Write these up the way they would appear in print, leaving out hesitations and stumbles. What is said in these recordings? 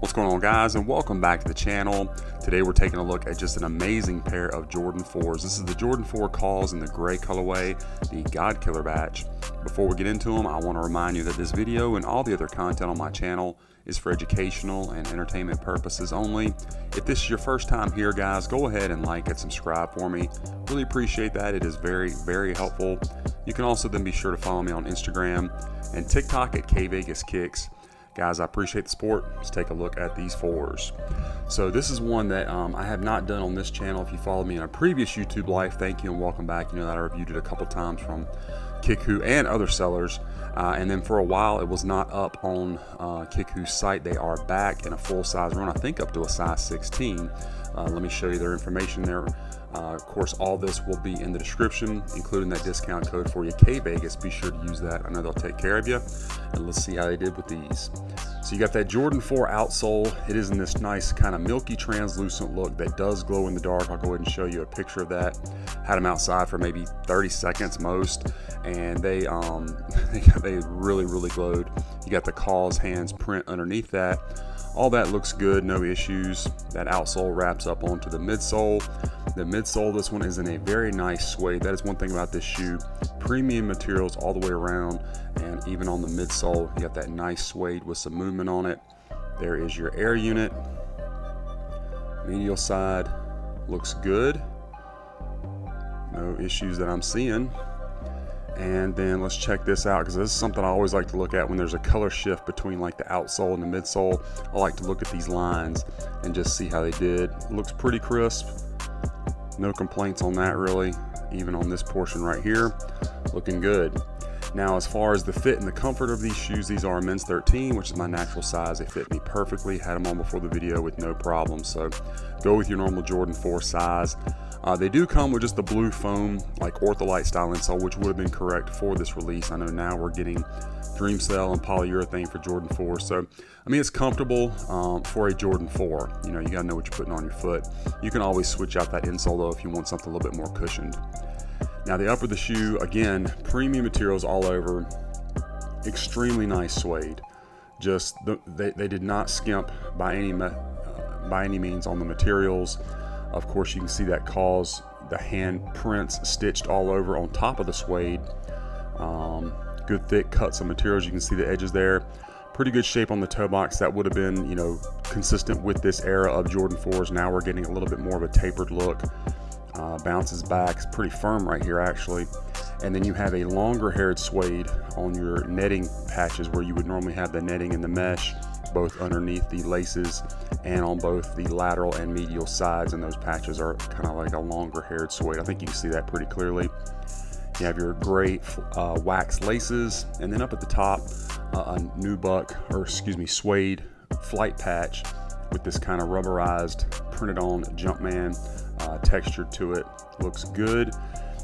What's going on, guys, and welcome back to the channel. Today we're taking a look at just an amazing pair of Jordan 4s. This is the Jordan 4 Kaws in the gray colorway, the God Killer batch. Before we get into them, I want to remind you that this video and all the other content on my channel is for educational and entertainment purposes only. If this is your first time here, guys, go ahead and like and subscribe for me. Really appreciate that. It is very, very helpful. You can also then be sure to follow me on Instagram and TikTok at kvegaskickz. Guys, I appreciate the support. Let's take a look at these 4s. So this is one that I have not done on this channel. If you followed me in a previous YouTube life, thank you and welcome back. You know that I reviewed it a couple times from Kickwho and other sellers. And then for a while, it was not up on Kickwho's site. They are back in a full size run, I think up to a size 16. Let me show you their information there. Of course, all this will be in the description, including that discount code for you, KVegas. Be sure to use that. I know they'll take care of you. And let's see how they did with these. So you got that Jordan 4 outsole. It is in this nice kind of milky translucent look that does glow in the dark. I'll go ahead and show you a picture of that. Had them outside for maybe 30 seconds most, and they really glowed. You got the Kaws hands print underneath that. All that looks good, no issues. That outsole wraps up onto the midsole. The midsole, this one is in a very nice suede. That is one thing about this shoe. Premium materials all the way around, and even on the midsole, you got that nice suede with some movement on it. There is your air unit. Medial side looks good. No issues that I'm seeing. And then let's check this out, because this is something I always like to look at when there's a color shift between like the outsole and the midsole. I like to look at these lines and just see how they did. It looks pretty crisp. No complaints on that really. Even on this portion right here, looking good. Now, as far as the fit and the comfort of these shoes, these are a men's 13, which is my natural size. They fit me perfectly. Had them on before the video with no problem. So go with your normal Jordan 4 size. They do come with just the blue foam, like ortholite style insole, which would have been correct for this release. I know now we're getting dream cell and polyurethane for Jordan 4. So, I mean, it's comfortable for a Jordan 4. You know, you gotta know what you're putting on your foot. You can always switch out that insole though if you want something a little bit more cushioned. Now the upper of the shoe, again, premium materials all over. Extremely nice suede. Just they did not skimp by any means on the materials. Of course, you can see that Kaws, the hand prints stitched all over on top of the suede. Good thick cuts of materials. You can see the edges there. Pretty good shape on the toe box. That would have been, you know, consistent with this era of Jordan 4s. Now we're getting a little bit more of a tapered look. Bounces back. It's pretty firm right here, actually. And then you have a longer haired suede on your netting patches where you would normally have the netting and the mesh, both underneath the laces and on both the lateral and medial sides, and those patches are kind of like a longer haired suede. I think you can see that pretty clearly. You have your gray wax laces, and then up at the top, a suede flight patch with this kind of rubberized, printed on Jumpman texture to it. Looks good.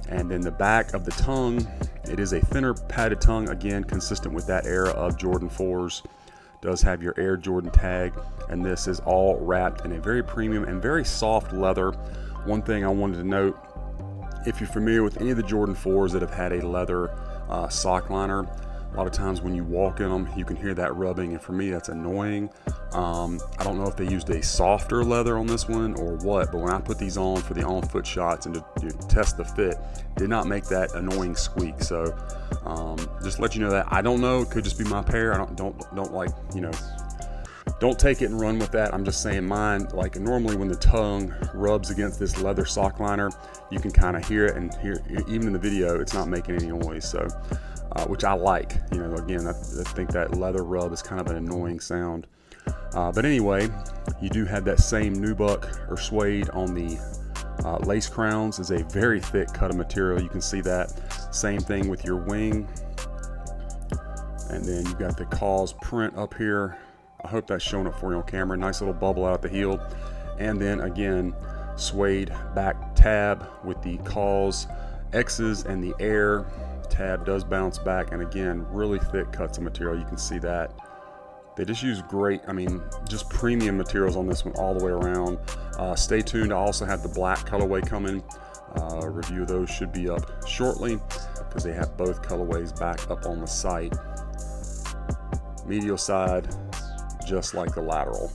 And then the back of the tongue, it is a thinner padded tongue, again consistent with that era of Jordan 4s. Does have your Air Jordan tag, and this is all wrapped in a very premium and very soft leather. One thing I wanted to note, if you're familiar with any of the Jordan 4s that have had a leather sock liner, a lot of times when you walk in them, you can hear that rubbing, and for me, that's annoying. I don't know if they used a softer leather on this one or what, but when I put these on for the on-foot shots and to test the fit, did not make that annoying squeak. So just let you know that. I don't know, it could just be my pair. I don't like, you know, don't take it and run with that. I'm just saying mine, like normally when the tongue rubs against this leather sock liner, you can kind of hear it, and even in the video, it's not making any noise. So, which I like, you know, again, I think that leather rub is kind of an annoying sound. But anyway, you do have that same nubuck or suede on the lace crowns. Is a very thick cut of material. You can see that. Same thing with your wing. And then you've got the Kaws print up here. I hope that's showing up for you on camera. Nice little bubble out the heel. And then again, suede back tab with the Kaws X's, and the Air tab does bounce back. And again, really thick cuts of material. You can see that. They just use great, I mean, just premium materials on this one all the way around. Stay tuned. I also have the black colorway coming. Review of those should be up shortly because they have both colorways back up on the site. Medial side, just like the lateral.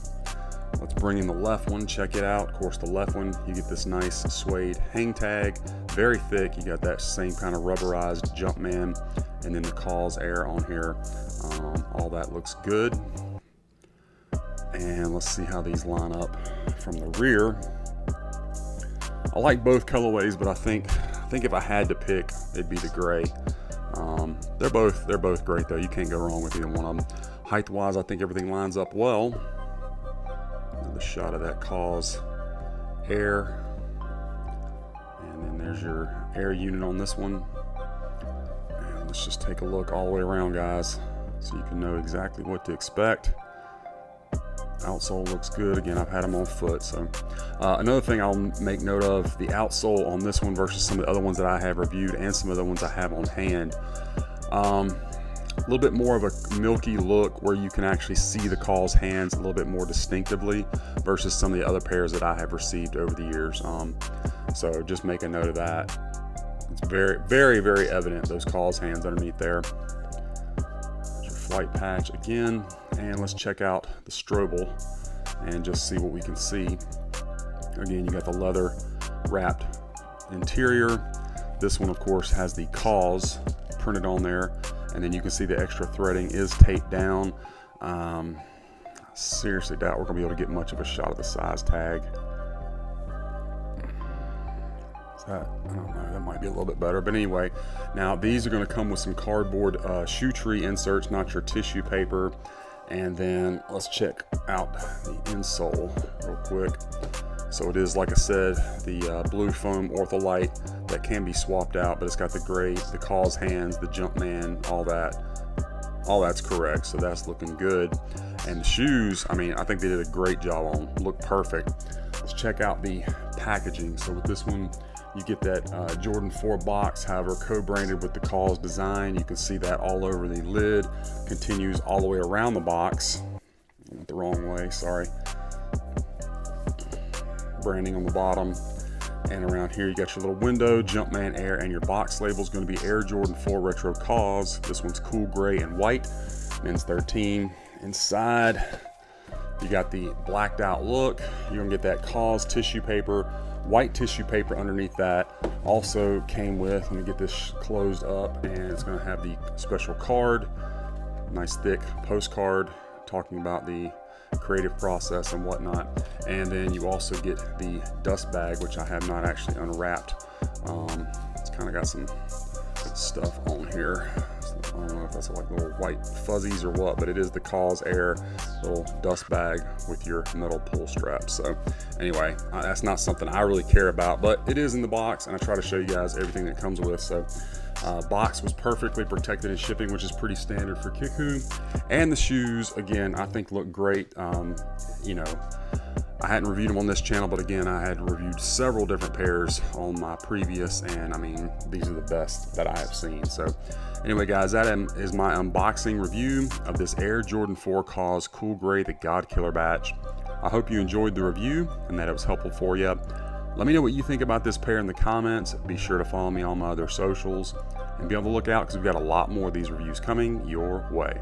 Let's bring in the left one, check it out. Of course, the left one, you get this nice suede hang tag, very thick. You got that same kind of rubberized Jumpman, and then the Kaws Air on here. All that looks good. And let's see how these line up from the rear. I like both colorways, but I think if I had to pick, it'd be the gray. They're both great though. You can't go wrong with either one of them. Height wise, I think everything lines up well. Another shot of that Kaws Air, and then there's your air unit on this one. And let's just take a look all the way around, guys, so you can know exactly what to expect. Outsole looks good. Again, I've had them on foot. So another thing I'll make note of, the outsole on this one versus some of the other ones that I have reviewed and some of the ones I have on hand. A little bit more of a milky look where you can actually see the Kaws hands a little bit more distinctively versus some of the other pairs that I have received over the years. So just make a note of that. It's very, very, very evident, those Kaws hands underneath there. There's your flight patch again. And let's check out the Strobel and just see what we can see. Again, you got the leather wrapped interior. This one, of course, has the Kaws printed on there. And then you can see the extra threading is taped down. I seriously doubt we're gonna be able to get much of a shot of the size tag. I don't know, that might be a little bit better, but anyway, now these are going to come with some cardboard shoe tree inserts, not your tissue paper. And then let's check out the insole real quick. So it is, like I said, the blue foam ortholite that can be swapped out, but it's got the gray, the Kaws hands, the Jumpman, all that's correct. So that's looking good. And the shoes, I mean, I think they did a great job on, look perfect. Let's check out the packaging. So with this one, you get that Jordan 4 box, however, co-branded with the Kaws design. You can see that all over the lid. Continues all the way around the box. I went the wrong way, sorry. Branding on the bottom. And around here, you got your little window, Jumpman Air, and your box label is going to be Air Jordan 4 Retro Kaws. This one's cool gray and white. Men's 13. Inside, you got the blacked out look. You're going to get that Kaws tissue paper, white tissue paper underneath that. Also came with, let me get this closed up, and it's going to have the special card, nice thick postcard talking about the creative process and whatnot. And then you also get the dust bag, which I have not actually unwrapped. It's kind of got some stuff on here. I don't know if that's like little white fuzzies or what, but it is the Kaws Air little dust bag with your metal pull strap. So anyway, that's not something I really care about, but it is in the box, and I try to show you guys everything that comes with. So box was perfectly protected in shipping, which is pretty standard for Kickwho. And the shoes, again, I think look great. You know, I hadn't reviewed them on this channel, but again, I had reviewed several different pairs on my previous, and I mean, these are the best that I have seen. So anyway, guys, that is my unboxing review of this Air Jordan 4 Kaws Cool Grey, the God Killer batch. I hope you enjoyed the review and that it was helpful for you. Let me know what you think about this pair in the comments. Be sure to follow me on my other socials and be on the lookout because we've got a lot more of these reviews coming your way.